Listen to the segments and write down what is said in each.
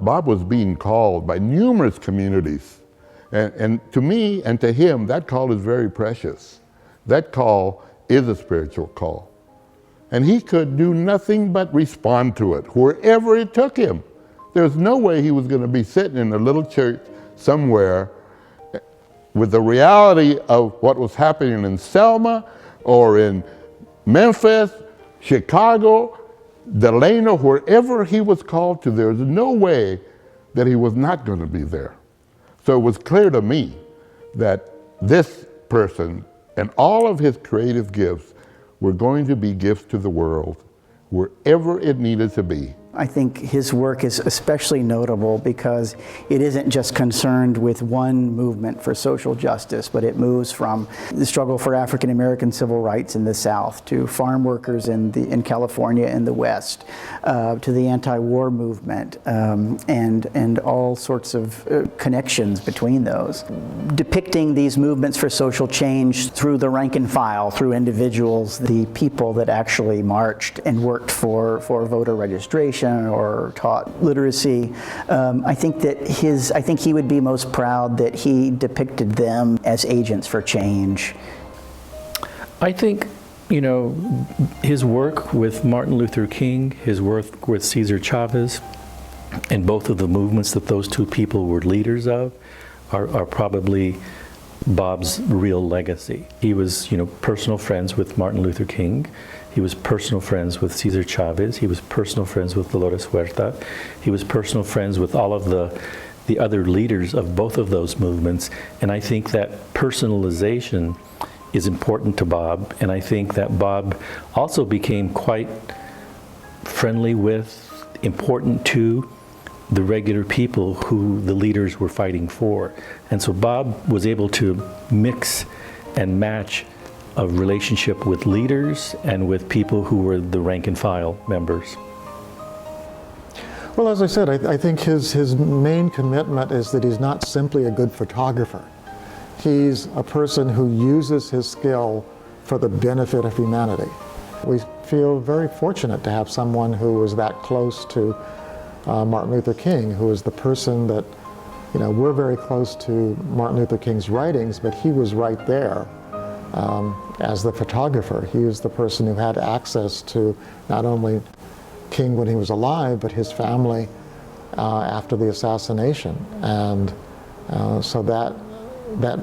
Bob was being called by numerous communities. And to me and to him, that call is very precious. That call is a spiritual call. And he could do nothing but respond to it, wherever it took him. There's no way he was going to be sitting in a little church somewhere with the reality of what was happening in Selma or in Memphis, Chicago, Delano, wherever he was called to. There's no way that he was not going to be there. So it was clear to me that this person and all of his creative gifts were going to be gifts to the world wherever it needed to be. I think his work is especially notable because it isn't just concerned with one movement for social justice, but it moves from the struggle for African American civil rights in the South to farm workers in California in the West, to the anti-war movement, and all sorts of connections between those. Depicting these movements for social change through the rank and file, through individuals, the people that actually marched and worked for voter registration or taught literacy. I think he would be most proud that he depicted them as agents for change. I think, you know, his work with Martin Luther King, his work with Cesar Chavez, and both of the movements that those two people were leaders of are probably Bob's real legacy. He was, you know, personal friends with Martin Luther King. He was personal friends with Cesar Chavez. He was personal friends with Dolores Huerta. He was personal friends with all of the other leaders of both of those movements. And I think that personalization is important to Bob. And I think that Bob also became quite friendly with, important to, the regular people who the leaders were fighting for. And so Bob was able to mix and match a relationship with leaders and with people who were the rank and file members. Well, as I said, I think his main commitment is that he's not simply a good photographer. He's a person who uses his skill for the benefit of humanity. We feel very fortunate to have someone who was that close to Martin Luther King, who is the person that, you know, we're very close to Martin Luther King's writings, but he was right there. As the photographer. He was the person who had access to not only King when he was alive, but his family after the assassination. And so that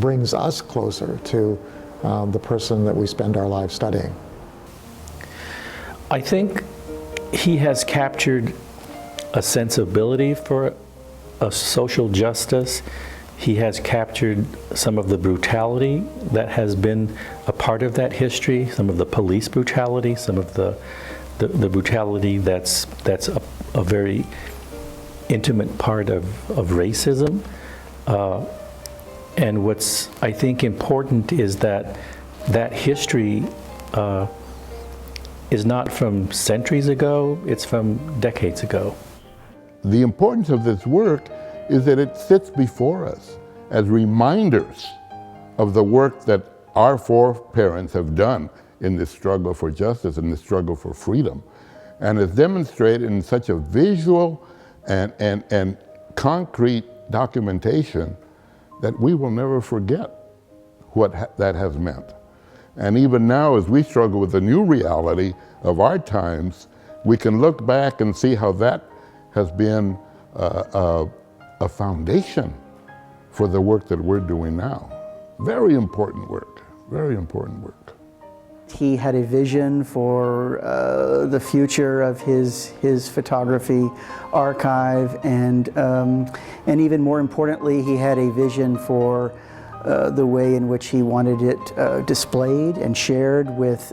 brings us closer to the person that we spend our lives studying. I think he has captured a sensibility for a social justice. He has captured some of the brutality that has been a part of that history, some of the police brutality, some of the brutality that's a very intimate part of racism. And what's, I think, important is that history is not from centuries ago, it's from decades ago. The importance of this work is that it sits before us as reminders of the work that our foreparents have done in this struggle for justice and this struggle for freedom. And it's demonstrated in such a visual and concrete documentation that we will never forget what that has meant. And even now, as we struggle with the new reality of our times, we can look back and see how that has been a foundation for the work that we're doing now. Very important work, very important work. He had a vision for the future of his photography archive, and even more importantly, he had a vision for the way in which he wanted it displayed and shared with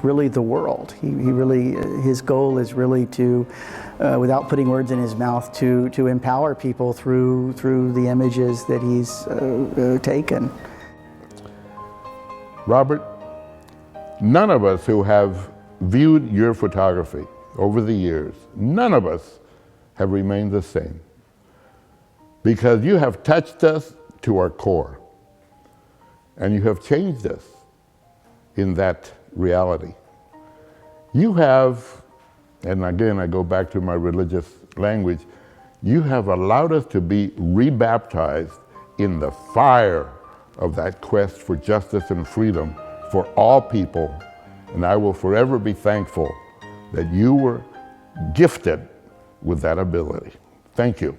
really the world. His goal is really to, without putting words in his mouth, to empower people through the images that he's taken. Robert, none of us who have viewed your photography over the years, none of us have remained the same, because you have touched us to our core, and you have changed us in that reality. You have, and again I go back to my religious language, you have allowed us to be rebaptized in the fire of that quest for justice and freedom for all people. And I will forever be thankful that you were gifted with that ability. Thank you.